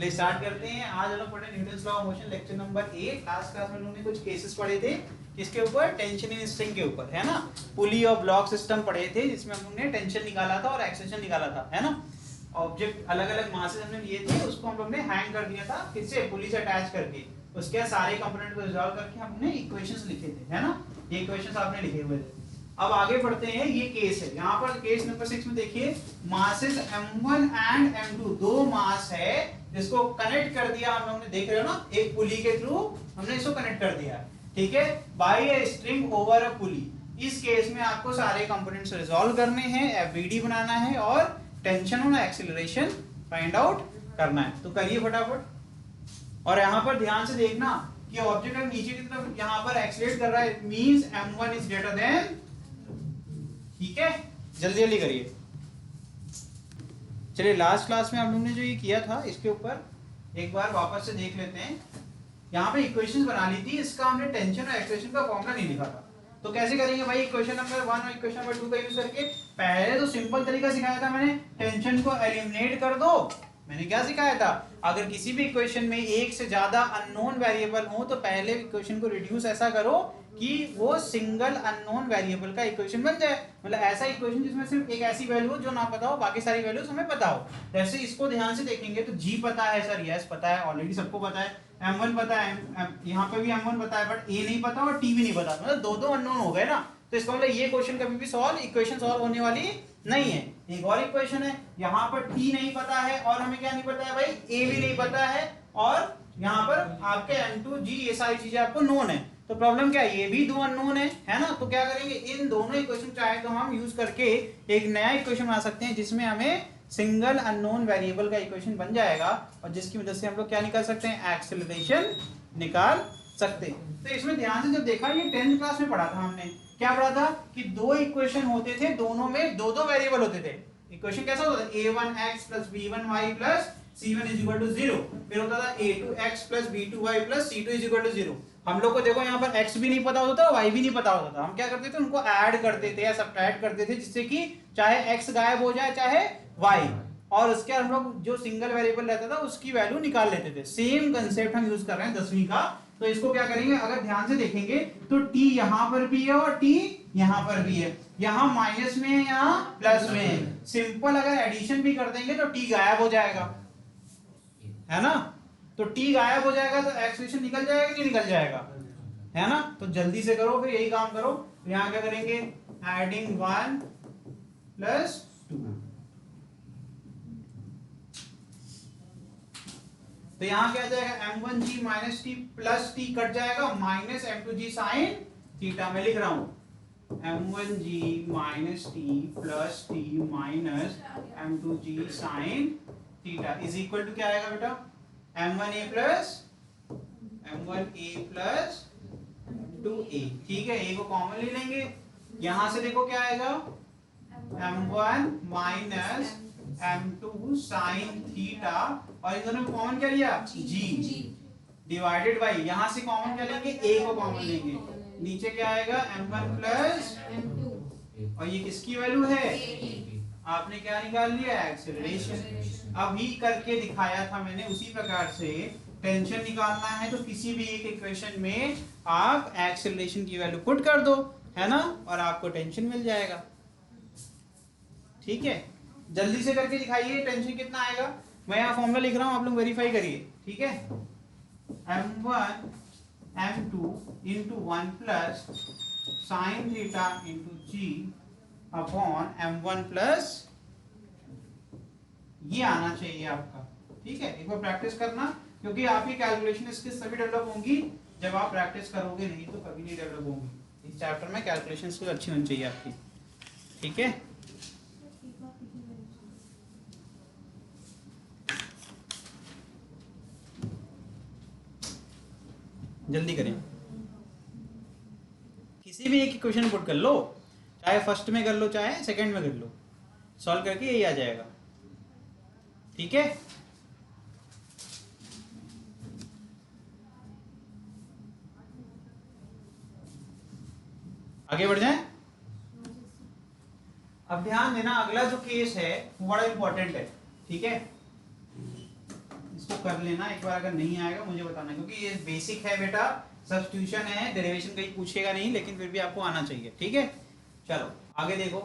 चलिए स्टार्ट करते हैं। आज हम लोग पढ़े Newton's law of motion lecture number 8। Last class में हम लोगों ने कुछ केसेस पढ़े थे किसके ऊपर, टेंशन इन स्ट्रिंग के ऊपर, है ना। पुली और ब्लॉक सिस्टम पढ़े थे जिसमें हम लोग ने टेंशन निकाला था और एक्सेलरेशन निकाला था, है ना। ऑब्जेक्ट अलग अलग मासेस हमने लिए थे, उसको हम लोग ने हैंग कर दिया था किससे, पुली से अटैच करके। उसके सारे कंपोनेंट को रिजॉल्व करके हमने इक्वेशंस लिखे थे, है ना। ये इक्वेशंस आपने लिखे हुए थे। अब आगे बढ़ते हैं। ये केस है, यहाँ पर केस नंबर 6 में देखिए, मासेस m1 एंड m2, दो मास है जिसको कनेक्ट कर दिया हम लोगों ने, देख रहे हो ना, एक पुली के थ्रू हमने इसको कनेक्ट कर दिया, ठीक है, by a string over a pulley. इस केस में आपको सारे कंपोनेंट्स रिजॉल्व करने हैं, एफबीडी बनाना है और टेंशन और एक्सीलरेशन फाइंड आउट करना है। तो करिए फटाफट। और यहाँ पर ध्यान से देखना कि ऑब्जेक्ट अगर नीचे की तरफ यहाँ पर एक्सीलरेट कर रहा है, means m1 is greater than, ठीक है, जल्दी जल्दी करिए। चलिए लास्ट क्लास में हम लोग ने जो ये किया था इसके ऊपर एक बार वापस से देख लेते हैं। यहाँ पे इक्वेशंस बना ली थी, इसका हमने टेंशन और एक्सेलरेशन का फॉर्मूला नहीं लिखा था। तो कैसे करेंगे भाई, इक्वेशन नंबर 1 और इक्वेशन नंबर 2 का यूज करके। पहले तो सिंपल तरीका सिखाया था मैंने, टेंशन को एलिमिनेट कर दो। मैंने क्या सिखाया था, अगर किसी भी इक्वेशन में एक से ज्यादा अननोन वेरिएबल हो तो पहले इक्वेशन को रिड्यूस ऐसा करो कि वो सिंगल अननोन वेरिएबल का इक्वेशन बन जाए। मतलब ऐसा इक्वेशन जिसमें सिर्फ एक ऐसी वैल्यू हो जो ना पता हो, बाकी सारी वैल्यूज हमें पता हो। जैसे इसको ध्यान से देखेंगे तो जी पता है सर, यस पता है, ऑलरेडी सबको पता है। m1 पता है, यहाँ पे भी m1 पता है, बट a नहीं पता और t भी नहीं पता, मतलब दो दो अननोन हो गए ना। तो इसका मतलब ये क्वेश्चन कभी भी इक्वेशन सॉल्व होने वाली नहीं है। एक और इक्वेशन है, यहाँ पर t नहीं पता है और हमें क्या नहीं पता है भाई, a भी नहीं पता है, और यहाँ पर आपके m2 g ये सारी चीजें आपको नोन है। तो प्रॉब्लम क्या है, ये भी दो अननोन है ना। तो क्या करेंगे, इन दोनों इक्वेशन चाहे तो हम यूज करके एक नया इक्वेशन बना सकते हैं जिसमें हमें सिंगल अननोन वेरिएबल का इक्वेशन बन जाएगा और जिसकी वजह से हम लोग क्या निकाल सकते हैं, एक्सेलरेशन निकाल सकते हैं। तो इसमें ध्यान से जब देखा, ये 10th क्लास में पढ़ा था हमने, क्या पढ़ा था कि दो इक्वेशन होते थे, दोनों में दो दो वेरिएबल होते थे। इक्वेशन कैसा होता था, a1x + b1y + c1 = 0। फिर होता था a2x + b2y + c2 = 0। हम लोग को देखो यहाँ पर x भी नहीं पता होता था, y भी नहीं पता होता था। हम क्या करते थे, उनको ऐड करते थे या सब्ट्रैक्ट करते थे, जिससे कि चाहे x गायब हो जाए चाहे y, और उसके हम लोग जो सिंगल वेरिएबल रहता था उसकी वैल्यू निकाल लेते थे। सेम कंसेप्ट हम यूज कर रहे हैं 10वीं का। तो इसको क्या करेंगे, अगर ध्यान से देखेंगे तो t यहाँ पर भी है और t यहाँ पर भी है, यहाँ माइनस में है, यहाँ प्लस में है। सिंपल अगर एडिशन भी कर देंगे तो t गायब हो जाएगा, है ना। तो t गायब हो जाएगा तो एक्सेलरेशन निकल जाएगा कि नहीं निकल जाएगा, है ना। तो जल्दी से करो, फिर यही काम करो। तो यहाँ क्या करेंगे, एडिंग 1 + 2। तो यहाँ क्या आ जाएगा, m1g - t + t कट जाएगा, माइनस m2g sin थीटा। मैं लिख रहा हूं m1g - t + t minus m2g sin theta is equal to क्या आएगा बेटा, m1a + 2a। ठीक है, a को कॉमन ले लेंगे, यहां से देखो क्या आएगा, m1 - m2 sin थीटा, और इन दोनों में कॉमन क्या लिया, g डिवाइडेड बाई, यहां से कॉमन क्या लेंगे, a को कॉमन लेंगे, नीचे क्या आएगा, m1 + m2, और ये किसकी वैल्यू है, आपने क्या निकाल लिया, एक्सेलरेशन। अभी करके दिखाया था मैंने, उसी प्रकार से टेंशन निकालना है तो किसी भी एक इक्वेशन में आप एक्सेलरेशन की वैल्यू पुट कर दो, है ना, और आपको टेंशन मिल जाएगा। ठीक है, जल्दी से करके दिखाइए टेंशन कितना आएगा। मैं यहाँ फॉर्मूला लिख रहा हूँ, आप लोग वेरीफाई करिए, ठीक है। m1 m2 × 1 + sin theta × g upon m1 plus, ये आना चाहिए आपका। ठीक है, एक बार प्रैक्टिस करना, क्योंकि आपकी कैलकुलेशन स्किल्स सभी डेवलप होंगी जब आप प्रैक्टिस करोगे, नहीं तो कभी नहीं डेवलप होंगी। इस चैप्टर में कैलकुलेशन स्किल्स अच्छी होनी चाहिए आपकी, ठीक है। जल्दी करें, किसी भी एक इक्वेशन पुट कर लो, चाहे फर्स्ट में कर लो चाहे सेकंड में कर लो, सॉल्व करके यही आ जाएगा, ठीक है। आगे बढ़ जाएं। अब ध्यान देना, अगला जो केस है वो बड़ा इंपॉर्टेंट है, ठीक है। इसको कर लेना एक बार, अगर नहीं आएगा मुझे बताना, क्योंकि ये बेसिक है बेटा, सब्स्टिट्यूशन है, डेरिवेशन कहीं पूछेगा नहीं, लेकिन फिर भी आपको आना चाहिए, ठीक है। चलो आगे देखो,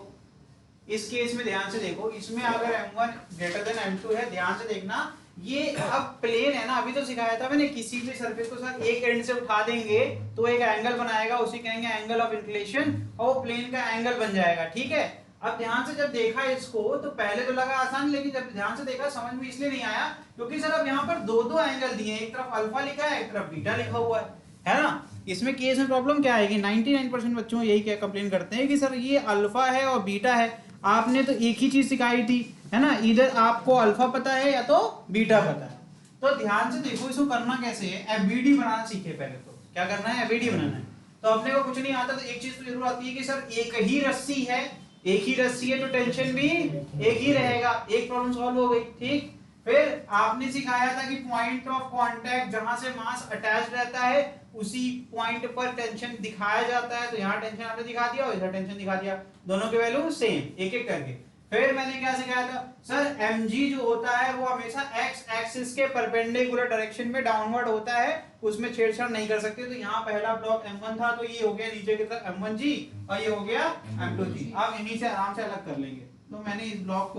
इस केस में ध्यान से देखो, इसमें अगर m1 ग्रेटर देन m2 है, ध्यान से देखना, ये अब प्लेन है ना, अभी तो सिखाया था मैंने, किसी भी सरफेस को सर एक एंड से उठा देंगे तो एक एंगल बनाएगा, उसे कहेंगे एंगल ऑफ इंक्लिनेशन, और वो प्लेन का एंगल बन जाएगा, ठीक है। अब ध्यान से जब देखा इसको तो पहले तो लगा आसान, लेकिन जब ध्यान से देखा समझ में इसलिए नहीं आया क्योंकि सर अब यहाँ पर दो दो एंगल दिए, एक तरफ अल्फा लिखा है, एक तरफ बीटा लिखा हुआ है ना। इसमें केस में प्रॉब्लम क्या आएगी, 99% बच्चों यही क्या कंप्लेन करते हैं कि सर ये अल्फा है और बीटा है, आपने तो एक ही चीज सिखाई थी, है ना, इधर आपको अल्फा पता है या तो बीटा पता है। तो ध्यान से देखो इसको करना कैसे है, एफबीडी बनाना सीखे पहले, तो क्या करना है, एफबीडी बनाना है। तो अपने को कुछ नहीं आता तो एक चीज तो जरूर आती है कि सर एक ही रस्सी है, एक ही रस्सी है तो टेंशन भी एक ही रहेगा, एक प्रॉब्लम सॉल्व हो गई, ठीक। फिर आपने सिखाया था कि पॉइंट ऑफ कांटेक्ट जहां से मास अटैच रहता है उसी पॉइंट पर टेंशन दिखाया जाता है, तो यहाँ टेंशन आपने दिखा दिया और इधर टेंशन दिखा दिया, दोनों के वैल्यू सेम, एक एक करके। फिर मैंने क्या सिखाया था, सर mg जो होता है वो हमेशा x एक्सिस के परपेंडिकुलर डायरेक्शन में डाउनवर्ड होता है, उसमें छेड़छाड़ नहीं कर सकते। तो यहाँ पहला ब्लॉक m1 था, तो ये हो गया नीचे की तरफ m1g और ये हो गया m2g। आप इन्हीं से आराम से अलग कर लेंगे। तो मैंने इस ब्लॉक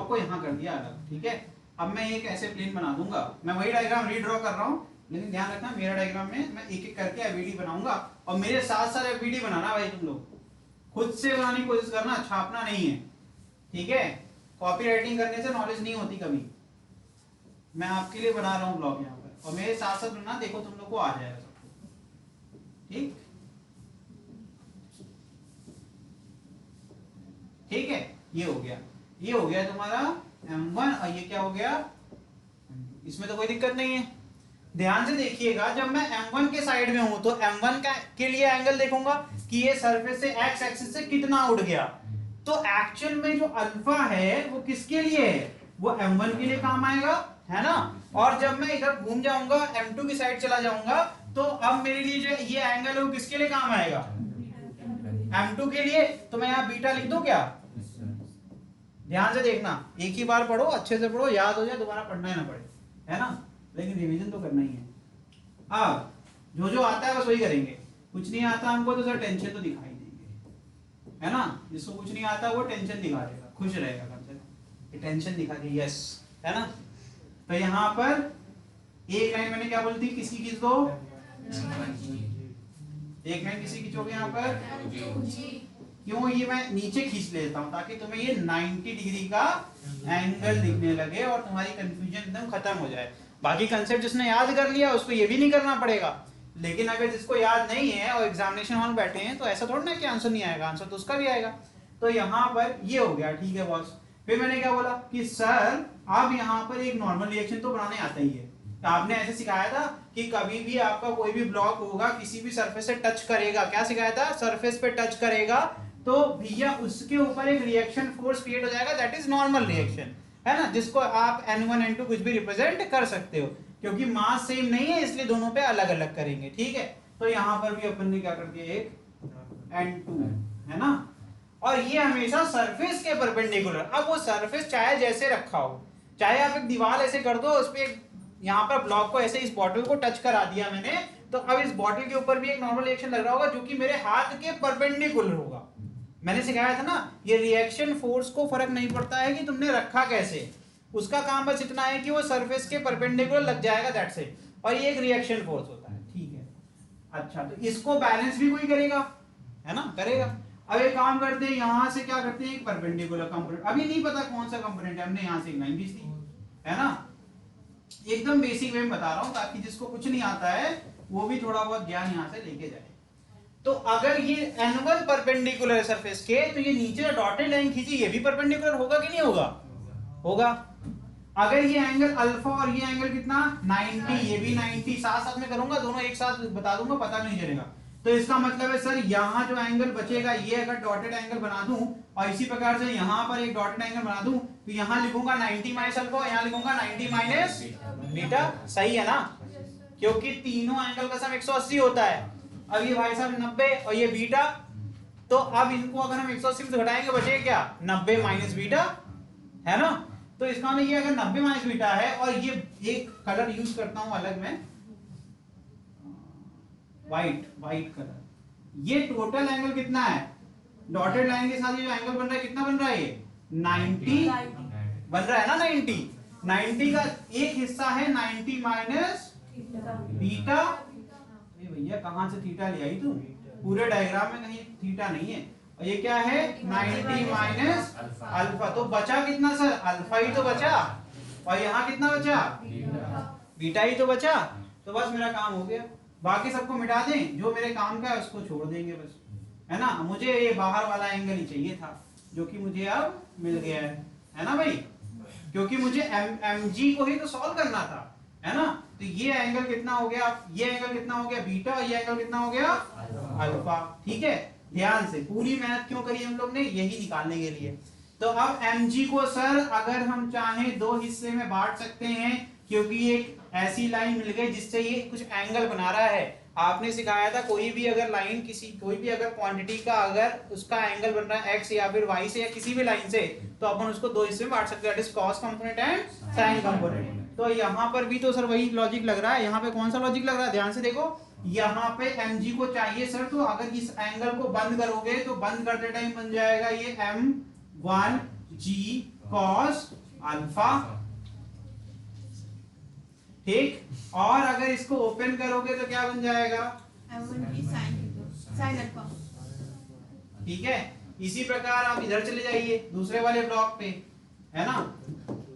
को यहाँ कर दिया अलग, ठीक है। अब मैं एक ऐसे प्लेन बना दूंगा, मैं वही डायग्राम रीड्रॉ कर रहा हूँ, लेकिन ध्यान रखना मेरा डायग्राम में मैं एक एक करके एफबीडी बनाऊंगा, और मेरे साथ साथ एफबीडी बनाना भाई, तुम लोग खुद से बनाने की कोशिश करना, छापना नहीं है, ठीक है। कॉपी राइटिंग करने से नॉलेज नहीं होती कभी, मैं आपके लिए बना रहा हूँ ब्लॉग यहाँ पर, और मेरे साथ साथ बनना, देखो तुम लोग को आ जाएगा सबको, ठीक ठीक है। ये हो गया तुम्हारा m1, और ये क्या हो गया, इसमें तो कोई दिक्कत नहीं है। ध्यान से देखिएगा, जब मैं m1 के साइड में हूं तो m1 के लिए एंगल देखूंगा कि ये सरफेस से x एक्सिस से कितना उड़ गया, तो एक्चुअल में जो अल्फा है वो किसके लिए है, वो m1 के लिए काम आएगा, है ना। और जब मैं इधर घूम जाऊंगा m2 की साइड चला जाऊंगा, तो अब मेरे लिए जो ये एंगल है वो किसके लिए काम आएगा, m2 के लिए। तो मैं यहाँ बीटा लिख दूं क्या, ध्यान से देखना, एक ही बार पढ़ो, अच्छे से पढ़ो, याद हो जाए, दोबारा पढ़ना ही ना पड़े, है ना, लेकिन रिवीजन तो करना ही है। अब जो आता है बस वही करेंगे, कुछ नहीं आता हमको तो सर टेंशन तो दिखाई देंगे, है ना, जिसको कुछ नहीं आता वो टेंशन दिखा देगा, खुश रहेगा कम से कम, टेंशन दिखा दी, यस, है ना। तो यहाँ पर एक लाइन मैंने क्या बोली थी, किसकी खींच दो, एक लाइन किसी खींचोगे यहाँ पर, क्यों, ये मैं नीचे खींच लेता हूं ताकि तुम्हें ये 90 डिग्री का एंगल दिखने लगे और तुम्हारी कंफ्यूजन एकदम खत्म हो जाए। बाकी कंसेप्ट जिसने याद कर लिया उसको ये भी नहीं करना पड़ेगा, लेकिन अगर जिसको याद नहीं है और एग्जामिनेशन हॉल बैठे हैं तो ऐसा थोड़ा ना कि आंसर नहीं आएगा, आंसर तो उसका भी आएगा। तो यहाँ पर ये हो गया, ठीक है बॉस। फिर मैंने क्या बोला कि सर अब यहाँ पर एक नॉर्मल रिएक्शन तो बनाने आता ही है, तो आपने ऐसे सिखाया था कि कभी भी आपका कोई भी ब्लॉक होगा किसी भी सरफेस से टच करेगा, क्या सिखाया था, सरफेस पे टच करेगा तो भैया उसके ऊपर एक रिएक्शन फोर्स क्रिएट हो जाएगा, दैट इज नॉर्मल रिएक्शन, है ना, जिसको आप n1 n2 कुछ भी रिप्रेजेंट कर सकते हो, क्योंकि मास सेम नहीं है इसलिए दोनों पे अलग अलग करेंगे, ठीक है। तो यहाँ पर भी अपन ने क्या कर दिया, एक n2, है ना, और ये हमेशा सरफेस के परपेंडिकुलर। अब वो सरफेस चाहे जैसे रखा हो, चाहे आप एक दीवार ऐसे कर दो, उस पे यहाँ पर ब्लॉक को ऐसे इस बॉटल को टच करा दिया मैंने, तो अब इस बॉटल के ऊपर भी एक नॉर्मल रिएक्शन लग रहा होगा जो कि मेरे हाथ के परपेंडिकुलर होगा। मैंने सिखाया था ना, ये रिएक्शन फोर्स को फर्क नहीं पड़ता है कि तुमने रखा कैसे, उसका काम बस इतना है कि वो सरफेस के परपेंडिकुलर लग जाएगा, दैट्स इट, और ये एक रिएक्शन फोर्स होता है, ठीक है। अच्छा, तो इसको बैलेंस भी कोई करेगा, है ना, करेगा। अब एक काम करते हैं, यहां से क्या करते हैं, एक परपेंडिकुलर कंपोनेंट, अभी नहीं पता कौन सा कंपोनेंट है, हमने यहां से एक लाइन खींच दी, है ना, एकदम बेसिक वे में बता रहा हूं ताकि जिसको कुछ नहीं आता है वो भी थोड़ा बहुत ज्ञान यहां से लेके जाए। तो अगर ये n1 परपेंडिकुलर है सरफेस के, तो ये नीचे डॉटेड लाइन खींची, ये भी परपेंडिकुलर होगा कि नहीं होगा, होगा। अगर ये एंगल अल्फा और ये एंगल कितना 90, ये भी 90, साथ साथ में करूंगा, दोनों एक साथ बता दूंगा, पता नहीं चलेगा। तो इसका मतलब है सर यहाँ जो एंगल बचेगा, ये अगर डॉटेड एंगल बना दूं और इसी प्रकार से यहाँ पर एक डॉटेड एंगल बना दूं, तो यहाँ लिखूंगा 90 माइनस अल्फा, यहाँ लिखूंगा 90 माइनस बीटा, सही है ना, क्योंकि तीनों एंगल का सम 180 होता है। अब ये भाई साहब 90 और ये बीटा, तो अब इनको अगर हम 180 से घटाएंगे बचेगा क्या, 90 माइनस बीटा, है ना। तो इसका मतलब ये अगर 90 माइनस बीटा है, और ये एक कलर यूज करता हूं अलग में, व्हाइट कलर, ये टोटल एंगल कितना है, डॉटेड लाइन के साथ ये जो एंगल बन रहा है कितना बन रहा है, ये 90 बन रहा है ना, 90 का एक हिस्सा है 90 माइनस बीटा। अरे भैया कहां से थीटा ले आई तू, पूरे डायग्राम में कहीं थीटा नहीं है, और ये क्या है 90 माइनस अल्फा, तो बचा कितना सर, अल्फा ही तो बचा, और यहाँ कितना बचा, बीटा ही तो बचा। तो बस मेरा काम हो गया, बाकी सबको मिटा दें, जो मेरे काम का है उसको छोड़ देंगे बस, है ना। मुझे ये बाहर वाला एंगल ही चाहिए था, जो कि मुझे अब मिल गया है ना भाई, क्योंकि मुझे mg को ही तो सॉल्व करना था, है ना। तो ये एंगल कितना हो गया, ये एंगल कितना हो गया बीटा, ये एंगल कितना हो गया अल्फा। ठीक है, ध्यान से, पूरी मेहनत क्यों करी हम लोग ने, यही निकालने के लिए। तो अब mg को सर अगर हम चाहें दो हिस्से में बांट सकते हैं, क्योंकि एक ऐसी लाइन मिल गई जिससे ये कुछ एंगल बना रहा है। आपने सिखाया था कोई भी अगर लाइन, कोई भी अगर क्वांटिटी का अगर उसका एंगल बन रहा है x या फिर y से या किसी भी लाइन से, तो अपन उसको दो हिस्से में बांट सकते हैं, that is cos component and sin component. तो यहाँ पर भी तो सर वही लॉजिक लग रहा है, यहाँ पे कौन सा लॉजिक लग रहा है, ध्यान से देखो, यहाँ पे mg को चाहिए सर, तो अगर इस एंगल को बंद करोगे तो बंद करते टाइम बन जाएगा ये m1g cos अल्फा, ठीक। और अगर इसको ओपन करोगे तो क्या बन जाएगा, m1g sin अल्फा। ठीक है। इसी प्रकार आप इधर चले जाइए दूसरे वाले ब्लॉक पे, है ना,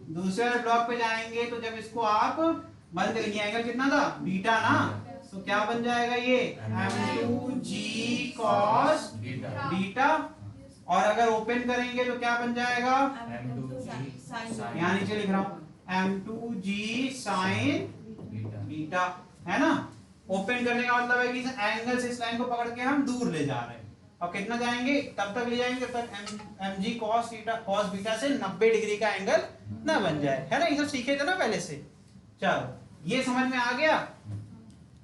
दूसरे वाले ब्लॉक पे जाएंगे तो जब इसको आप बंद करेंगे, एंगल कितना था बीटा ना, तो क्या बन जाएगा ये m2g cos बीटा, और अगर ओपन करेंगे तो क्या बन जाएगा, यहाँ नीचे लिख रहा हूं m2g sin बीटा, है ना। ओपन करने का मतलब है कि इस एंगल से इस लाइन को पकड़ के हम दूर ले जा रहे हैं, और कितना जाएंगे, तब तक ले जाएंगे जब तक mg cos बीटा से 90 डिग्री का एंगल ना बन जाए, है ना। ये सब सीखे थे ना पहले से। चलो ये समझ में आ गया,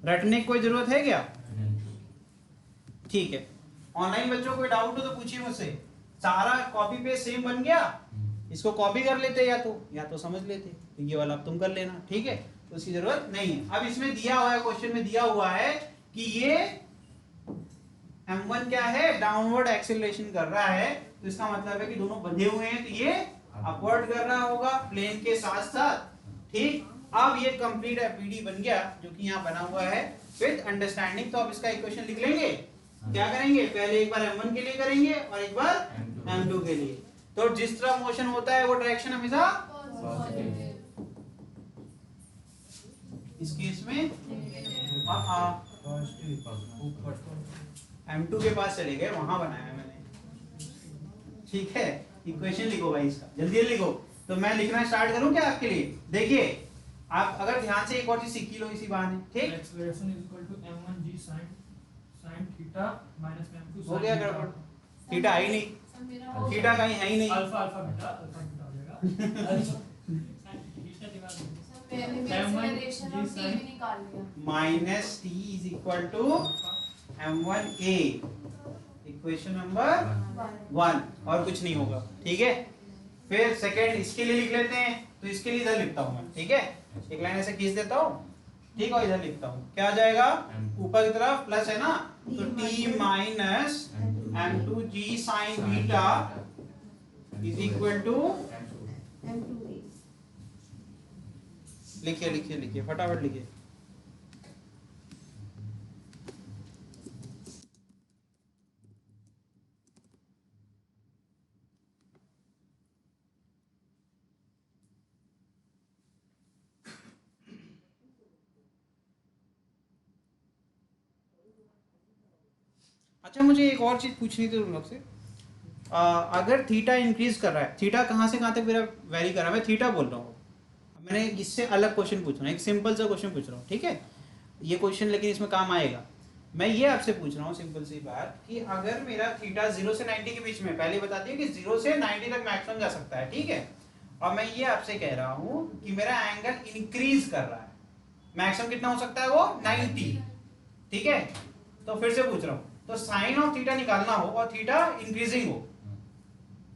रटने की कोई जरूरत है क्या, ठीक है। ऑनलाइन बच्चों कोई डाउट हो तो पूछिए मुझसे, सारा कॉपी पेस्ट सेम बन गया, इसको कॉपी कर लेते या तो समझ लेते, तो ये वाला अब तुम कर लेना, ठीक है, तो उसकी जरूरत नहीं है। अब इसमें दिया हुआ है, क्वेश्चन में दिया हुआ है कि ये m1 क्या है, डाउनवर्ड एक्सेलरेशन कर रहा है, तो इसका मतलब है कि दोनों बंधे हुए हैं, तो ये अपवर्ड कर रहा होगा प्लेन के साथ साथ, ठीक। अब ये कंप्लीट पीडी बन गया जो कि यहाँ बना हुआ है विद अंडरस्टैंडिंग। तो अब इसका इक्वेशन लिख लेंगे, क्या करेंगे, पहले एक बार m1 के लिए करेंगे और एक बार m2 के लिए। तो जिस तरह मोशन होता है वो डायरेक्शन हमेशा इस केस में m2 के पास चले गए, वहां बनाया है मैंने, ठीक है। इक्वेशन लिखो भाई इसका, जल्दी लिखो। तो मैं लिखना स्टार्ट करूं क्या आपके लिए, देखिए आप अगर ध्यान से एक और चीज सीख लो इसी बहाने, ठीक। Acceleration is equal to m1g sin theta minus m2 हो गया गड़बड़, थीटा है ही नहीं, थीटा कहीं है ही नहीं, अल्फा बीटा हो जाएगा पहले भी एक्सेलरेशन और t भी निकाल लिया, minus t is equal to m1a, equation number 1, और कुछ नहीं होगा, ठीक है। फिर सेकंड इसके लिए लिख लेते हैं, तो इसके लिए इधर लिखता हूं मैं, ठीक है, एक लाइन ऐसे खींच देता हूं, ठीक है, इधर लिखता हूं, क्या आ जाएगा, ऊपर की तरफ प्लस है ना, तो t minus m2g sin beta is equal to, m2a। लिखिए लिखिए लिखिए फटाफट लिखिए, अच्छा मुझे एक और चीज पूछनी थी तुम लोग से, अगर थीटा इंक्रीज कर रहा है, थीटा कहाँ से कहाँ तक मेरा वेरी कर रहा है, मैं थीटा बोल रहा हूँ, मैंने इससे अलग क्वेश्चन पूछ रहा हूँ, एक सिंपल सा क्वेश्चन पूछ रहा हूँ, ठीक है, ये क्वेश्चन लेकिन इसमें काम आएगा। मैं ये आपसे पूछ रहा हूँ सिंपल सी बात कि अगर मेरा थीटा 0 से 90 के बीच में, पहले बता दिए कि 0 से 90 तक मैक्सिमम जा सकता है, ठीक है, और मैं ये आपसे कह रहा हूँ कि मेरा एंगल इंक्रीज कर रहा है, मैक्सिमम कितना हो सकता है वो 90, ठीक है। तो फिर से पूछ रहा हूँ, तो साइन ऑफ थीटा निकालना हो और थीटा इंक्रीजिंग हो,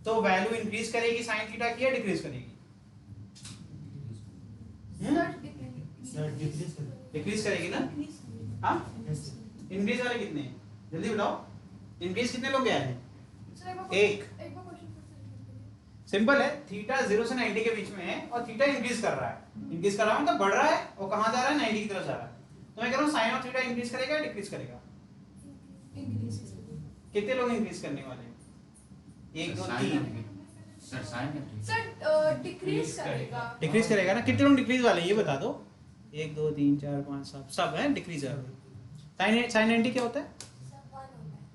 तो वैल्यू इंक्रीज करेगी साइन थीटा की या डिक्रीज करेगी, डिक्रीज करेगी ना? हाँ, इंक्रीज वाले कितने हैं जल्दी बताओ, इंक्रीज कितने लोग गए हैं? एक। सिंपल है, थीटा 0 से 90 के बीच में है और थीटा इंक्रीज कर रहा है, इंक्रीज कर रहा है मतलब बढ़ रहा है और कहां जा रहा है? 90 की तरफ जा रहा है। तो मैं कह रहा हूं साइन ऑफ थीटा इंक्रीज करेगा या डिक्रीज करेगा? कितने लोग इंक्रीज करने वाले हैं? 1 2 3 सर डिक्रीज करेगा। डिक्रीज करेगा ना? कितने लोग डिक्रीज वाले हैं ये बता दो। 1 2 3 4 5 सब है डिक्रीज है। साइन 90 क्या होता है?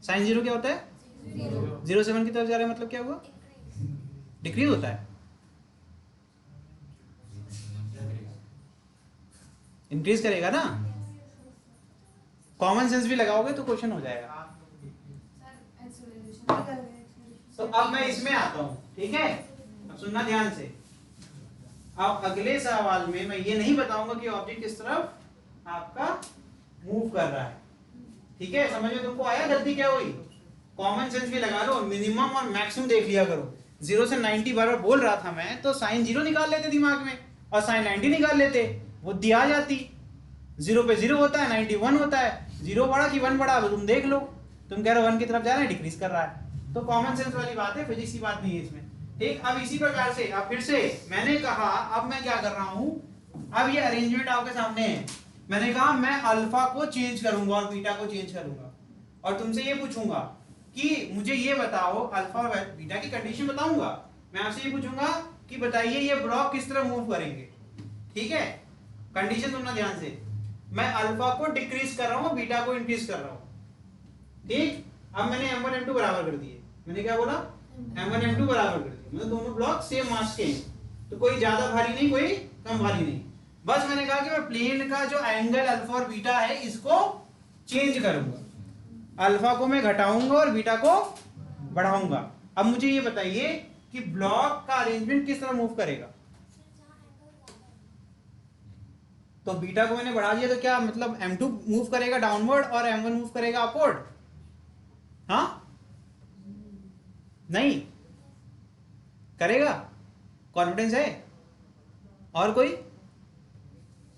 साइन 0 क्या होता है? 0 से 1 की तरफ जा रहा है मतलब क्या हुआ? डिक्रीज होता है। इंक्रीज करेगा ना? कॉमन सेंस भी लगाओगे तो क्वेश्चन हो जाएगा। तो अब मैं इसमें आता हूं, ठीक है? अब सुनना ध्यान से। अब अगले सवाल में मैं ये नहीं बताऊंगा कि ऑब्जेक्ट किस तरफ आपका मूव कर रहा है, ठीक है? समझ में तुमको आया गलती क्या हुई? कॉमन सेंस भी लगा लो, मिनिमम और मैक्सिमम देख लिया करो। 0 से 90 बार बोल रहा था मैं, तो साइन 0 निकाल लेते दिमाग में और साइन 90 निकाल लेते, वो दिया जाती। 0 पे 0 होता है, 90 1 होता है। 0 बड़ा कि 1 बड़ा, अब तुम देख लो। तुम कह रहे हो 1 की तरफ जा रहा है, डिक्रीज कर रहा है, तो कॉमन सेंस वाली बात है, फिजिक्स की बात नहीं है इसमें, ठीक? अब इसी प्रकार से अब फिर से मैंने कहा, अब मैं क्या कर रहा हूं, अब ये अरेंजमेंट आपके सामने है। मैंने कहा मैं अल्फा को चेंज करूंगा और बीटा को चेंज करूंगा और तुमसे ये पूछूंगा कि मुझे ये बताओ, अल्फा और बीटा की कंडीशन बताऊंगा। मैं आपसे ये पूछूंगा कि बताइए ये ब्लॉक किस तरह मूव करेंगे, ठीक है? कंडीशन सुनना ध्यान से। मैं अल्फा को डिक्रीज कर रहा हूं, बीटा को इंक्रीज कर रहा हूं, ठीक? अब मैंने m1 m2 बराबर कर दिए। मैंने क्या बोला? m1 m2 बराबर कर दिए, मतलब दोनों ब्लॉक सेम मास के हैं, तो कोई ज्यादा भारी नहीं, कोई कम भारी नहीं। बस मैंने कहा कि मैं प्लेन का जो एंगल अल्फा और बीटा है इसको चेंज करूंगा, अल्फा को मैं घटाऊंगा और बीटा को बढ़ाऊंगा। अब मुझे ये बताइए कि ब्लॉक का अरेंजमेंट किस तरह मूव करेगा? तो बीटा को मैंने बढ़ा दिया तो क्या मतलब m2 मूव करेगा डाउनवर्ड और m1 मूव करेगा अपवर्ड? हाँ नहीं करेगा? कॉन्फिडेंस है? और कोई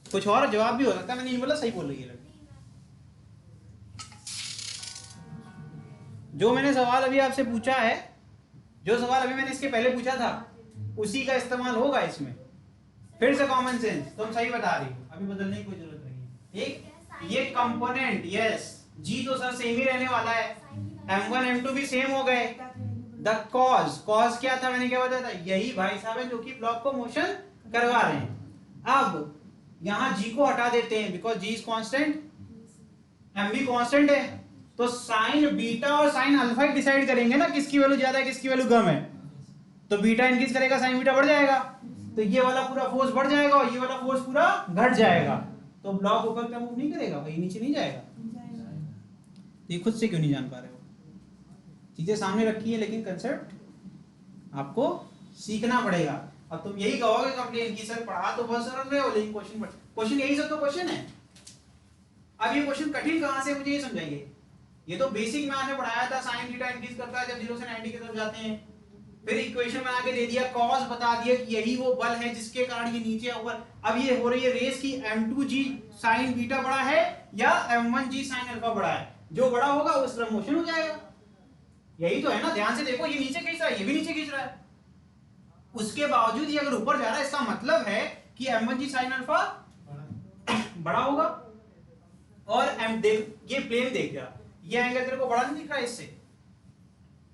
कुछ और जवाब भी हो सकता है, मैंने नहीं बोला, सही बोल रही है। जो मैंने सवाल अभी आपसे पूछा है, जो सवाल अभी मैंने इसके पहले पूछा था, उसी का इस्तेमाल होगा इसमें। फिर से कॉमन सेंस, तुम सही बता रही हो, अभी बदलने की कोई जरूरत नहीं है, ठीक? ये कंपोनेंट यस जी तो सर सेम ही रहने वाला है, m1 m2 भी सेम हो गए। द कॉज क्या था, मैंने क्या बताया था? यही भाई साहब है जो कि ब्लॉक को मोशन करवा रहे हैं। अब यहां g को हटा देते हैं because g is constant, m भी कांस्टेंट है, तो साइन बीटा और साइन अल्फा डिसाइड करेंगे ना किसकी वैल्यू ज्यादा है किसकी वैल्यू कम है। तो बीटा इंक्रीज करेगा, साइन बीटा बढ़ जाएगा, तो ये वाला पूरा फोर्स बढ़ जाएगा और ये वाला फोर्स पूरा घट जाएगा, तो ब्लॉक ऊपर क्या मूव नहीं करेगा, वही नीचे नहीं जाएगा। ये खुद से क्यों नहीं जान पा रहे हो? चीजें सामने रखी है लेकिन कंसेप्ट आपको सीखना पड़ेगा। अब तुम यही कहोगे कंप्लेन की सर पढ़ा तो बहुत सरल रहे हो लेकिन क्वेश्चन यही सब तो क्वेश्चन है। अब ये क्वेश्चन कठिन कहां से, मुझे ये समझाइए। ये तो बेसिक में आपने पढ़ाया था, साइन थीटा इंक्रीज करता है जब 0 से 90 की तरफ जाते हैं। फिर इक्वेशन बना के दे दिया, कॉस बता दिया कि यही वो बल है जिसके कारण ये नीचे ऊपर। अब ये हो रही है रेस की m2g साइन बीटा बड़ा है या m1g साइन अल्फा बड़ा है, जो बड़ा होगा उस तरफ मोशन हो जाएगा। यही तो है ना, ध्यान से देखो, ये नीचे खींच रहा है, ये भी नीचे खींच रहा है, उसके बावजूद ये अगर ऊपर जा रहा है, इसका मतलब है कि m1g साइन अल्फा बड़ा होगा। और ये प्लेन देख जा, ये एंगल तेरे को बड़ा नहीं दिख रहा है इससे।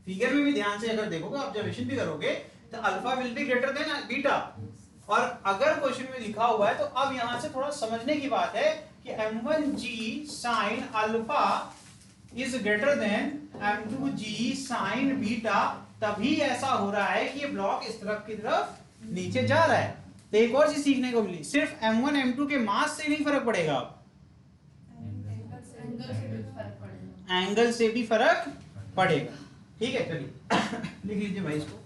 फिगर में भी ध्यान से अगर देखोगे, ऑब्जर्वेशन भी करोगे, तो alpha will be greater than beta. और अगर क्वेश्चन में लिखा हुआ है तो अब यहां से थोड़ा समझने की बात है कि m1g sine alpha is greater than m2g sign beta, तभी ऐसा हो रहा है कि ये ब्लॉक इस तरफ की तरफ नीचे जा रहा है। तो एक और चीज सीखने को मिली, सिर्फ m1 m2 के मास से नहीं फर्क पड़ेगा, एंगल से भी फर्क पड़ेगा। ठीक है, चलिए लिख लीजिए भाई, इसको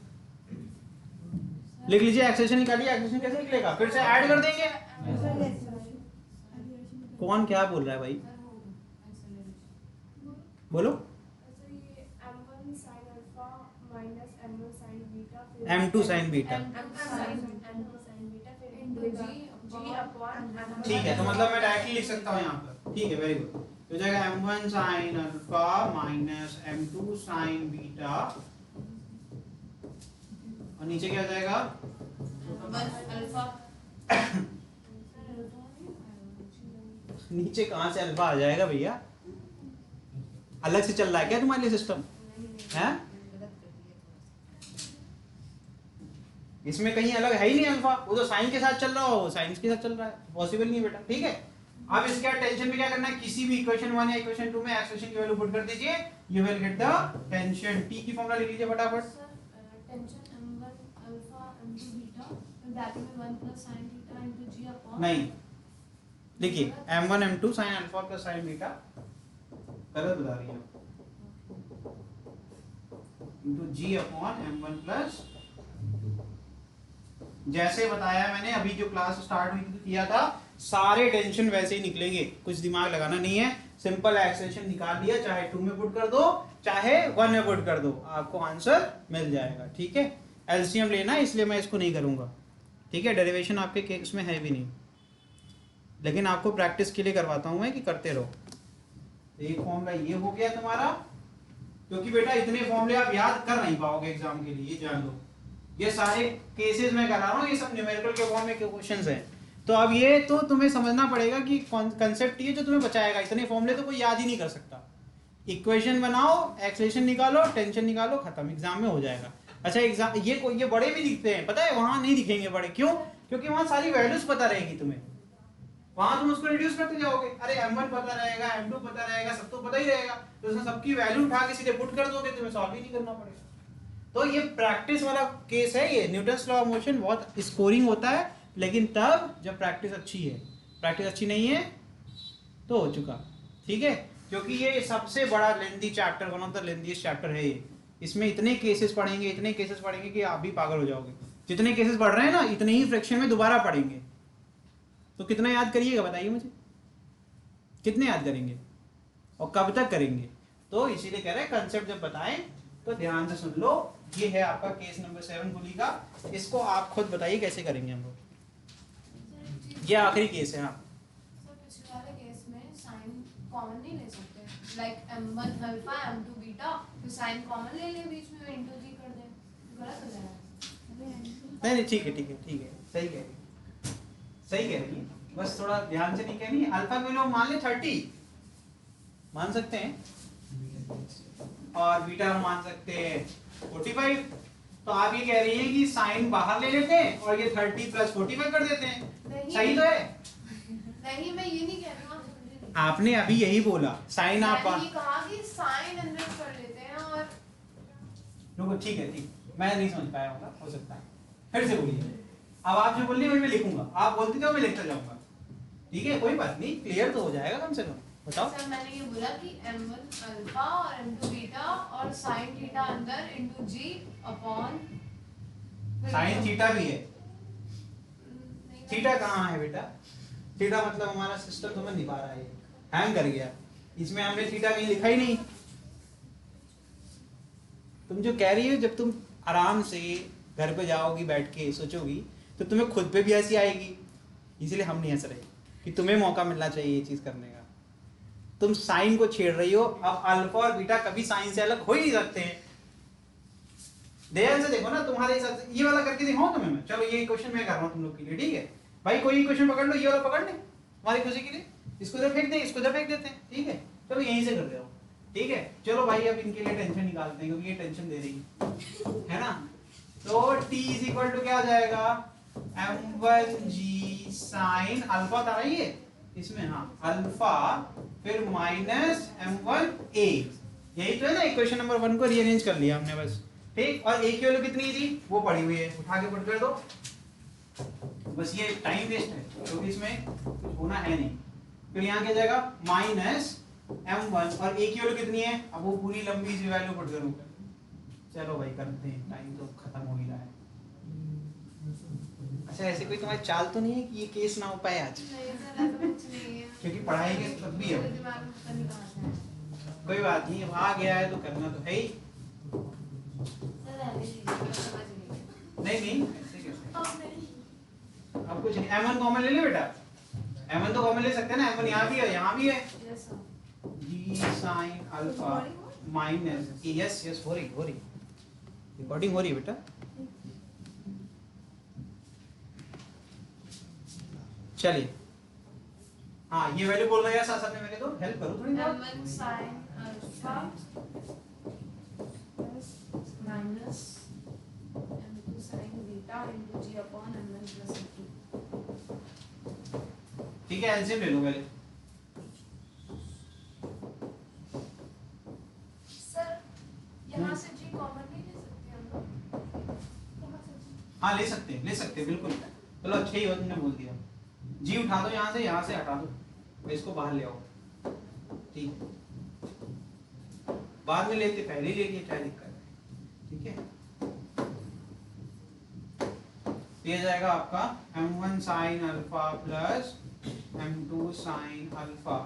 लिख लीजिए। एक्सेशन निकालिए, एक्सेशन कैसे निकलेगा, फिर से ऐड कर देंगे। कौन क्या बोल रहा है भाई, बोलो। m2 sign beta G upon ठीक है, तो मतलब मैं डायरेक्टली लिख सकता हूँ यहाँ पर, ठीक है, वेरी गुड। तो जाएगा m1 sin alpha minus m2 sin beta, और नीचे क्या जाएगा? अल्फा। नीचे कहाँ से अल्फा आ जाएगा भैया? अलग से चल रहा है क्या तुम्हारे लिए सिस्टम है? इसमें कहीं अलग है ही नहीं अल्फा, वो तो साइन के साथ चल रहा हो, साइंस के साथ चल रहा है, पॉसिबल नहीं है बेटा, ठीक है। अब इसका टेंशन में क्या करना है, किसी भी इक्वेशन 1 या इक्वेशन 2 में एक्सप्रेशन की वैल्यू पुट कर दीजिए, you will get the tension. T की फॉर्मूला लिख लीजिए फटाफट। Tension m1 alpha m2 beta bracket में 1 plus sin theta into g upon, नहीं देखिए m1 m2 sin alpha plus sin beta, गलत बता रही है into g upon m1 plus, जैसे बताया मैंने अभी जो क्लास स्टार्ट हुई थी किया था, सारे टेंशन वैसे ही निकलेंगे, कुछ दिमाग लगाना नहीं है, सिंपल एक्सप्रेशन निकाल लिया, चाहे 2 में पुट कर दो चाहे 1 में पुट कर दो, आपको आंसर मिल जाएगा, ठीक है। एलसीएम लेना है इसलिए मैं इसको नहीं करूंगा, ठीक है, डेरिवेशन आपके केस में है भी नहीं, लेकिन आपको प्रैक्टिस के लिए करवाता हूं मैं कि करते रहो। एक फॉर्मूला ये हो गया तुम्हारा, क्योंकि बेटा इतने फॉर्मूले आप याद कर नहीं पाओगे एग्जाम के लिए, ये जान लो, ये सारे केसेस में करा रहा हूँ, ये सब न्यूमेरिकल के फॉर्म में क्वेश्चंस हैं। तो अब ये तो तुम्हें समझना पड़ेगा कि कंसेप्ट ये जो तुम्हें बचाएगा, इतने फॉर्मूले तो कोई याद ही नहीं कर सकता। इक्वेशन बनाओ, एक्सप्रेशन निकालो, टेंशन निकालो, खत्म, एग्जाम में हो जाएगा। अच्छा एग्जाम ये बड़े भी दिखते हैं, पता है, वहां नहीं दिखेंगे बड़े, क्यों? क्योंकि वहां सारी वैल्यूज पता रहेगी तुम्हें, वहां तुम उसको रिड्यूस करते जाओगे, अरे m1 पता रहेगा, m2 पता रहेगा, सब तो पता ही रहेगा, तो उसमें सबकी वैल्यू उठा के सीधे पुट कर दोगे, तुम्हें सॉल्व ही नहीं करना पड़ेगा। तो ये प्रैक्टिस वाला केस है, ये न्यूटन्स लॉ ऑफ मोशन बहुत स्कोरिंग होता है, लेकिन तब जब प्रैक्टिस अच्छी है, प्रैक्टिस अच्छी नहीं है तो हो चुका, ठीक है। क्योंकि ये सबसे बड़ा lengthy chapter, one of the lengthiest chapter है ये, इसमें इतने केसेस पढ़ेंगे, इतने केसेस पढ़ेंगे कि आप भी पागल हो जाओगे। जितने केसेस पढ़ रहे हैं ना, इतने ही फ्रैक्शन में दोबारा पढ़ेंगे, तो कितना याद करिएगा बताइए मुझे, कितने याद करेंगे और कब तक करेंगे? तो इसीलिए कह रहे हैं कंसेप्ट जब बताएं तो ध्यान से सुन लो। ये है आपका केस नंबर 7 गुली का, इसको आप खुद बताइए कैसे करेंगे हम लोग। ये आखिरी केस है। हाँ सर पिछले वाले केस में sin कॉमन नहीं ले सकते, like m1 alpha m2 beta, तो sin कॉमन ले ले बीच में इनटू g कर दे, गलत हो जाएगा। नहीं ठीक है, ठीक है, ठीक है, सही कह रही है, सही कह रही है, बस थोड़ा ध्यान से नहीं कहनी। अल्फा के लोग मान ले 30 मान सकते हैं, और बीटा हम मान सकते हैं 45। तो आप ये कह रही हैं कि साइन बाहर ले लेते हैं और ये 30 प्लस 45 कर देते हैं, सही तो है? नहीं मैं ये नहीं कह रही हूँ, आपने अभी यही बोला, साइन आप मैंने ये कहा कि साइन अंदर कर लेते हैं और रुको, ठीक है, ठीक, मैं नहीं समझ पाया होगा, हो सकता है, फिर से बोलिए। अब आप जो बोल रही है मैं लिखूंगा, आप बोलती तो मैं लिखता जाऊंगा, ठीक है, कोई बात नहीं, क्लियर तो हो जाएगा कम से कम। बताओ सर मैंने ये बोला कि m1 अल्फा और m2 बीटा और sin थीटा अंदर into g upon sine theta भी है, थीटा कहाँ है बेटा? थीटा मतलब हमारा सिस्टम समझ नहीं पा रहा है, हैंग कर गया, इसमें हमने थीटा कहीं लिखा ही नहीं। तुम जो कह रही हो, जब तुम आराम से घर पे जाओगी, बैठ के सोचोगी, तो तुम्हें खुद पे भी हंसी आएगी, इसलिए हम नहीं हंस रहे कि तुम्हें मौका मिलना चाहिए ये चीज करने का। तुम साइन को छेड़ रही हो, अब अल्फा और बीटा कभी साइन से अलग हो ही नहीं सकते हैं। ध्यान से देखो ना, तुम्हारे हिसाब से ये वाला करके दिखाऊं तुम्हें मैं, चलो ये क्वेश्चन मैं कर रहा हूं तुम लोग के लिए, ठीक है भाई? कोई क्वेश्चन पकड़ लो, ये वाला पकड़ ले हमारी खुशी के लिए, इसको इधर फेंक दे, इसको इधर फेंक देते हैं, ठीक है? चलो यहीं से कर दे रहा हूं, ठीक है? चलो भाई अब इनके लिए टेंशन निकालते हैं, क्योंकि ये टेंशन दे रही है ना। तो t इज इक्वल टू क्या आ जाएगा, m1g साइन अल्फा था ये इसमें, हाँ अल्फा, फिर माइनस m1a, यही तो है ना। इक्वेशन नंबर 1 को रीअरेंज कर लिया हमने बस, ठीक। और a की वैल्यू कितनी थी वो पड़ी हुई है, उठा के पुट कर दो, बस ये टाइम वेस्ट है क्योंकि इसमें कुछ होना है नहीं। फिर यहाँ क्या जाएगा, माइनस m1, और a की वैल्यू कितनी है, अब वो पूरी लंबी सी वैल्यू पुट करूँ। चलो भाई करते हैं, टाइम तो खत्म हो ही रहा है। अच्छा ऐसे कोई तुम्हारी चाल तो नहीं है कि ये केस ना हो पाए आज? नहीं सर ऐसा कुछ नहीं है, क्योंकि पढ़ाई के तब भी है, दिमाग में पता नहीं कहाँ से है। कोई बात नहीं, अब आ गया है तो करना तो है ही। सर रहने दीजिए, मैं समझ गई। नहीं नहीं ऐसे कैसे, अब नहीं, अब कुछ नहीं, m1 कॉमन ले ले बेटा, m1 तो कॉमन ले सकते हैं ना, m1 यहाँ भी है यहाँ भी है, yes sir g sin alpha minus, yes yes हो रही रिकॉर्डिंग हो रही है बेटा। चलिए हाँ ये वैल्यू बोल रहा है साथ साथ में, मेरे तो हेल्प करो थोड़ी बहुत। m1 sin alpha minus m2 sin beta into g upon m1 plus m2। ठीक है एलसीएम ले लो पहले। सर यहाँ से g कॉमन नहीं ले सकते हम लोग? कहाँ से g? हाँ ले सकते हैं बिल्कुल। चलो अच्छा ही हुआ तुमने बोल दिया, जी उठा दो यहाँ से हटा दो, इसको बाहर ले आओ, ठीक बाद में लेते, पहले ही ले लिए, क्या दिक्कत है, ठीक है। ये जाएगा आपका m1 sin alpha plus m2 sin alpha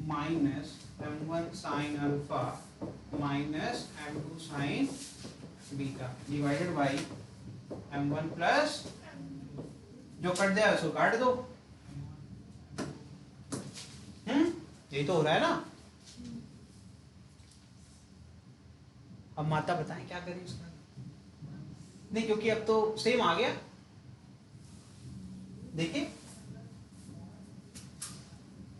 minus m1 sin alpha minus m2 sin beta divided by m1 plus, जो कट जाए उसको काट दो, यही तो हो रहा है ना। अब माता बताएं क्या करें इसका, नहीं क्योंकि अब तो सेम आ गया, देखिए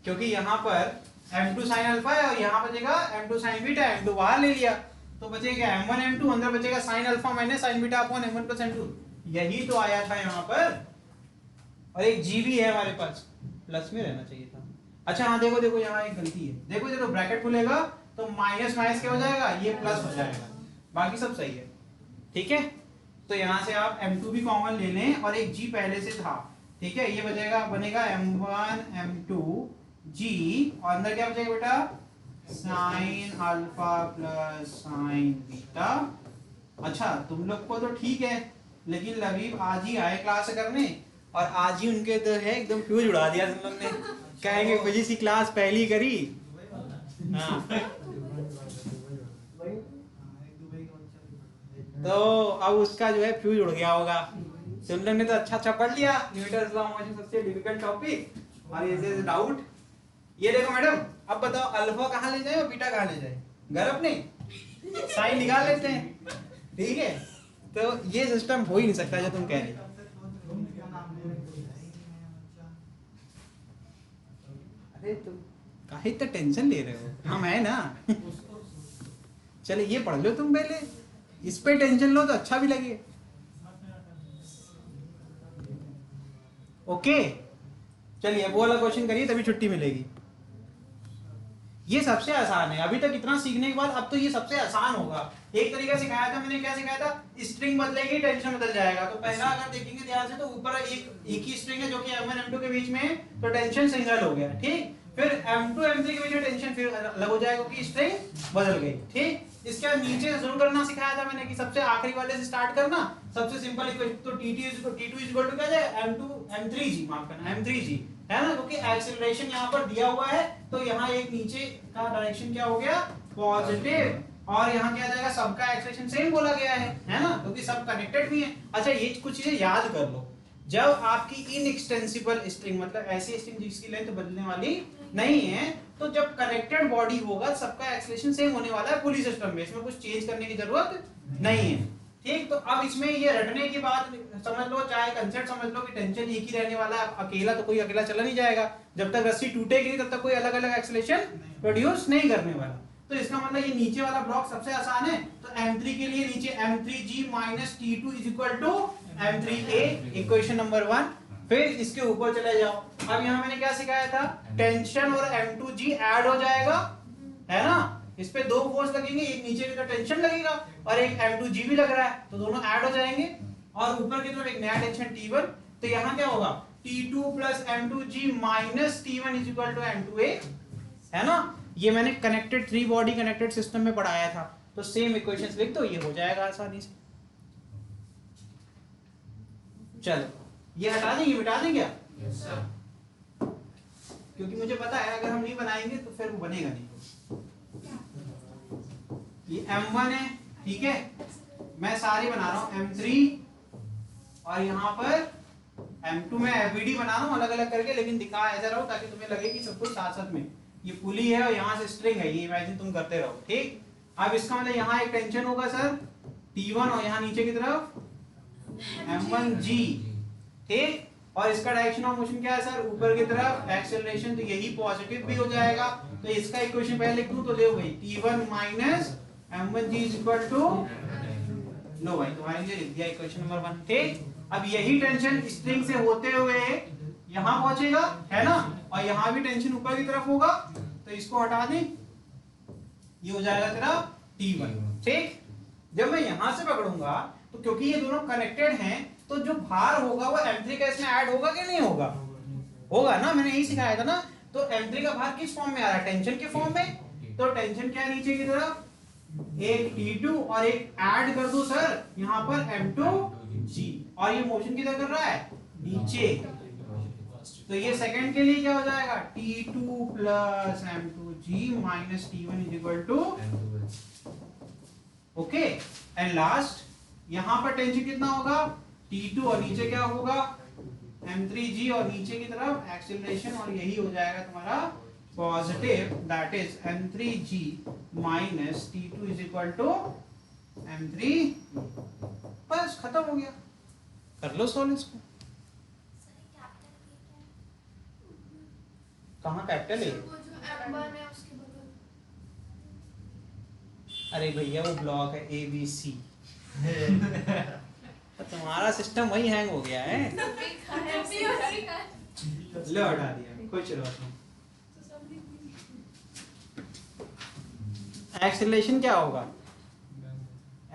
क्योंकि यहाँ पर m2 sin अल्फा है और यहाँ बचेगा m2 sin बीटा, m2 बाहर ले लिया तो बचेगा m1 m2, अंदर बचेगा sin alpha minus sin beta upon m1 plus m2, यही तो आया था यहाँ पर, और एक g भी है हमारे पास, प्लस में रहना चाहिए था। अच्छा हाँ देखो यहाँ एक गलती है, देखो ब्रैकेट खुलेगा तो माइनस माइनस क्या हो जाएगा, ये प्लस हो जाएगा, बाकी सब सही है, ठीक है। तो यहाँ से आप m2 भी कॉमन ले लें और एक g पहले से था, ठीक है, ये बनेगा m1 m2 g और अंदर क्या बचेगा बेटा sin alpha plus sin beta. अच्छा तुम लोग को तो ठीक है, लेकिन लबीब आज ही आए क्लास करने और आज ही उनके तो है एकदम फ्यूज उड़ा दिया तुम लोग ने, कहेंगे कुछ सी क्लास पहली करी। हाँ तो अब उसका जो है फ्यूज उड़ गया होगा, तुम लोग ने तो अच्छा पढ़ लिया न्यूटन लॉ, सबसे डिफिकल्ट टॉपिक और ये डाउट। ये देखो मैडम अब बताओ अल्फा कहाँ ले जाए और बीटा कहाँ ले जाए, घर अपने साइन निकाल लेते हैं, ठीक है। तो ये सिस्टम हो ही नहीं सकता जो तुम कह रहे हो। अरे तुम काहे इतना टेंशन ले रहे हो, हम है ना। चले ये पढ़ लो तुम पहले, इस पे टेंशन लो तो अच्छा भी लगे। ओके चलिए वो वाला क्वेश्चन करिए तभी छुट्टी मिलेगी। ये सबसे आसान है, अभी तक इतना सीखने के बाद अब तो ये सबसे आसान होगा। एक तरीका सिखाया था मैंने, क्या सिखाया था, स्ट्रिंग बदलेगी टेंशन बदल जाएगा। तो पहला अगर देखेंगे ध्यान से तो ऊपर एक ही स्ट्रिंग है जो कि m1 m2 के बीच में, तो टेंशन सिंगल हो गया, ठीक। फिर m2 m3 के बीच में टेंशन फिर अलग हो जाएगा क्योंकि स्ट्रिंग बदल गई, ठीक। इसके बाद नीचे जरूर करना सिखाया था मैंने कि सबसे आखिरी वाले से स्टार्ट करना, सबसे सिंपल इक्वेशन। तो t2 इक्वल टू क्या है m3g, माफ करना m3g है ना, क्योंकि एक्सीलरेशन यहाँ पर दिया हुआ है तो यहाँ एक नीचे का डायरेक्शन क्या हो गया पॉजिटिव, और यहाँ क्या जाएगा सबका एक्सीलरेशन सेम बोला गया है ना, क्योंकि सब कनेक्टेड भी है। अच्छा ये कुछ चीजें याद कर लो, जब आपकी इनएक्सटेंसिबल स्ट्रिंग मतलब ऐसी स्ट्रिंग जिसकी लेंथ बदलने वाली नहीं है, तो जब कनेक्टेड बॉडी होगा सबका एक्सीलरेशन सेम होने वाला है पुली सिस्टम में, इसमें कुछ चेंज करने की जरूरत नहीं है, ठीक। तो अब इसमें ये रटने की बात समझ लो, चाहे कंसेप्ट समझ लो कि टेंशन एक ही रहने वाला है, अकेला तो कोई अकेला चला नहीं जाएगा, जब तक रस्सी टूटेगी नहीं तब तक कोई अलग अलग एक्सीलरेशन प्रोड्यूस नहीं करने वाला। तो इसका मतलब ये नीचे वाला ब्लॉक सबसे आसान है, तो m3 के लिए नीचे m3g minus t2 is equal to m3a, equation number 1। फिर इसके ऊपर चले जाओ, अब यहाँ मैंने क्या सिखाया था, टेंशन और m2g ऐड हो जाएगा, है ना, इस पे दो फोर्स लगेंगे, एक नीचे का टेंशन लगेगा और एक m2g भी लग रहा है, तो दोनों ऐड हो जाएंगे, और ऊपर की तरफ एक नया टेंशन t1, तो यहाँ क्या होगा t2 plus m2g minus t1 is equal to m2a, है ना। ये मैंने कनेक्टेड 3 बॉडी कनेक्टेड सिस्टम में पढ़ाया था, तो सेम इक्वेशंस लिख दो, ये हो जाएगा आसानी से। चलो ये हटा देंगे, मिटा देंगे क्या? Yes sir. क्योंकि मुझे पता है अगर हम नहीं बनाएंगे तो फिर वो बनेगा नहीं। ये m1 है, ठीक है, मैं सारे बना रहा हूं m3 और यहाँ पर M2 में FBD बना रहा हूँ अलग अलग करके, लेकिन दिखा ऐसा रहो ताकि तुम्हें लगे कि सब कुछ साथ साथ में, ये पुली है और यहाँ से स्ट्रिंग है, ये इमेजिन तुम करते रहो, ठीक। अब इसका मतलब यहाँ एक टेंशन होगा सर T1 और यहाँ नीचे की तरफ M1G, ठीक। और इसका डायरेक्शन ऑफ मोशन क्या है सर, ऊपर की तरफ एक्सेलरेशन, तो यही पॉजिटिव भी हो जाएगा। तो इसका इक्वेशन पहले लिख दूं तो देखो भाई T1 minus M1G is equal to, लो भाई तुम्हारे लिए लिख दिया इक्वेशन नंबर 1, ठीक। अब यही टेंशन स्ट्रिंग से होते हुए यहाँ पहुंचेगा, है ना, और यहाँ भी टेंशन ऊपर की तरफ होगा, तो इसको हटा दें, ये हो जाएगा तेरा T1, ठीक। जब मैं यहाँ से पकड़ूंगा तो क्योंकि ये दोनों कनेक्टेड हैं, तो जो भार होगा वो M3 का इसमें ऐड होगा कि नहीं होगा, होगा ना, मैंने यही सिखाया था ना। तो M3 का भार किस फॉर्म में आ रहा है, टेंशन के फॉर्म में। तो टेंशन क्या है नीचे की तरफ, एक T2 और एक ऐड कर दो सर यहाँ पर M2G, और ये मोशन किधर कर रहा है, नीचे। तो ये सेकंड के लिए क्या हो जाएगा, T2 plus M2G minus T1 is equal to, okay. And last यहाँ पर टेंशन कितना होगा, T2 और नीचे क्या होगा M3G, और नीचे की तरफ एक्सीलरेशन, और यही हो जाएगा तुम्हारा positive, that is M3G minus T2 is equal to M3, बस खत्म हो गया। कर लो सॉल्व इसको। कहाँ कैपिटल है, वो जो M1 है उसके बगल, अरे भैया वो ब्लॉक है ABC। तो तुम्हारा सिस्टम वही हैंग हो गया है, लो हटा दिया, कोई चलो। एक्सेलरेशन क्या होगा,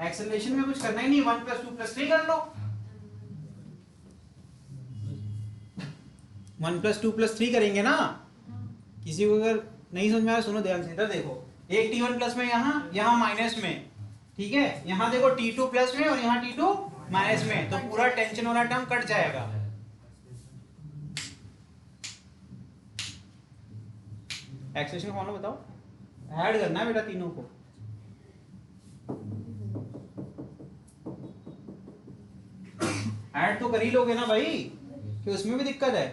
एक्सेलरेशन में कुछ करना ही नहीं, 1 + 2 + 3 कर लो, 1 + 2 + 3 करेंगे ना। किसी को अगर नहीं समझ में आया सुनो ध्यान से, इधर देखो, एक T1 प्लस में यहाँ माइनस में, ठीक है, यहाँ देखो T2 प्लस में और यहाँ T2 माइनस में, तो पूरा टेंशन वाला टर्म कट जाएगा। एक्सेलरेशन का फॉर्मूला बताओ, ऐड करना है बेटा तीनों को, ऐड तो कर ही लोगे ना भाई, कि उसमें भी दिक्कत है।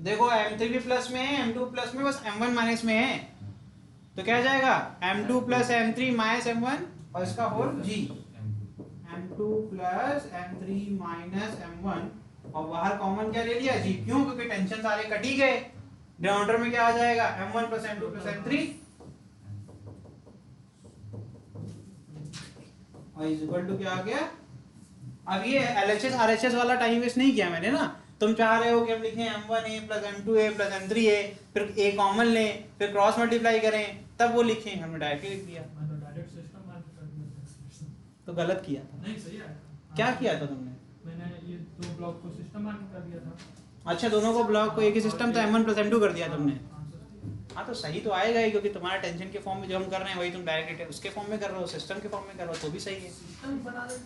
देखो M3 भी प्लस में है, M2 प्लस में, बस M1 माइनस में है, तो क्या जाएगा M2 plus M3 minus M1 और इसका whole G, M2 plus M3 minus M1, और बाहर कॉमन क्या ले लिया G, क्यों, क्योंकि टेंशन सारे कट ही गए। डिनोमिनेटर में क्या आ जाएगा M1 plus M2 plus M3, और इज इक्वल टू क्या आ गया। अब ये LHS RHS वाला टाइम वेस्ट नहीं किया मैंने ना, तुम चाह रहे हो कि हम लिखें M1A plus M2A plus M3A, फिर A कॉमन लें, फिर क्रॉस मल्टीप्लाई करें, तब वो लिखें, हमने डायरेक्टली लिख दिया। मैंने डायरेक्ट सिस्टम मान कर दिया, तो गलत किया था। नहीं सही है, क्या किया था तुमने, मैंने ये दो ब्लॉक को सिस्टम मान कर दिया था। अच्छा दोनों को ब्लॉक को एक ही सिस्टम, तो M1 प्लस M2 कर दिया तुमने। हाँ, सर। हाँ तो सही तो आएगा ही, क्योंकि तुम्हारा टेंशन के फॉर्म में जो हम कर रहे हैं वही तुम डायरेक्ट उसके फॉर्म में कर रहे हो, सिस्टम के फॉर्म में कर रहे हो, तो भी सही है। सिस्टम बना दे।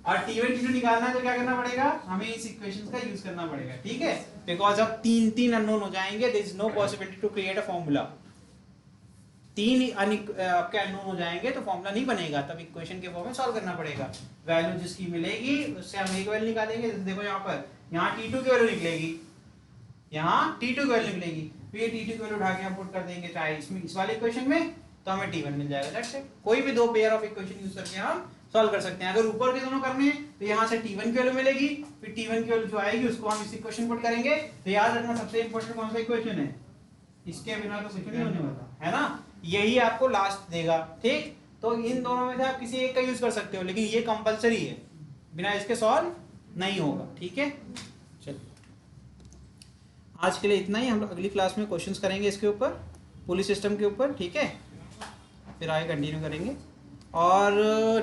और T1 T2 निकालना है तो क्या करना पड़ेगा, हमें इस इक्वेशंस का यूज करना पड़ेगा, ठीक है, बिकॉज अब तीन अननोन हो जाएंगे, there is no possibility to create a formula. तीन आपके अननोन हो जाएंगे तो फॉर्मूला नहीं बनेगा, तब इक्वेशन के फॉर्म में सॉल्व करना पड़ेगा। वैल्यू जिसकी मिलेगी उससे हम एक वैल्यू निकालेंगे, देखो यहाँ पर, यहाँ T2 की वैल्यू निकलेगी, यहाँ T2 की वैल्यू निकलेगी, फिर ये T2 की वैल्यू उठा के हम पुट कर देंगे चाहे इसमें इस वाले इक्वेशन में, तो हमें T1 मिल जाएगा। That's it. कोई भी दो पेयर ऑफ इक्वेशन यूज करके हम सॉल्व कर सकते हैं। अगर ऊपर के दोनों करने हैं तो यहाँ से T1 की वैल्यू मिलेगी, फिर T1 की वैल्यू जो आएगी उसको हम इस इक्वेशन पुट करेंगे। तो याद रखना सबसे इंपॉर्टेंट कौन सा इक्वेशन है, इसके बिना तो कुछ नहीं होने वाला है ना, यही आपको लास्ट देगा, ठीक। तो इन दोनों में से आप किसी एक का यूज कर सकते हो, लेकिन ये कंपलसरी है, बिना इसके सॉल्व नहीं होगा, ठीक है। चलिए आज के लिए इतना ही, हम लोग अगली क्लास में क्वेश्चंस करेंगे इसके ऊपर, पुली सिस्टम के ऊपर, ठीक है, फिर आगे कंटिन्यू करेंगे। और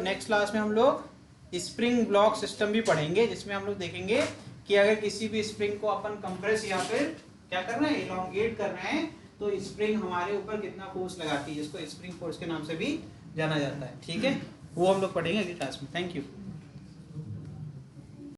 नेक्स्ट क्लास में हम लोग स्प्रिंग ब्लॉक सिस्टम भी पढ़ेंगे, जिसमें हम लोग देखेंगे कि अगर किसी भी स्प्रिंग को अपन कंप्रेस या फिर क्या कर रहे हैं, इलोंगेट कर रहे हैं, तो स्प्रिंग हमारे ऊपर कितना फोर्स लगाती है, जिसको स्प्रिंग फोर्स के नाम से भी जाना जाता है, ठीक है, वो हम लोग पढ़ेंगे अगली क्लास में। Thank you.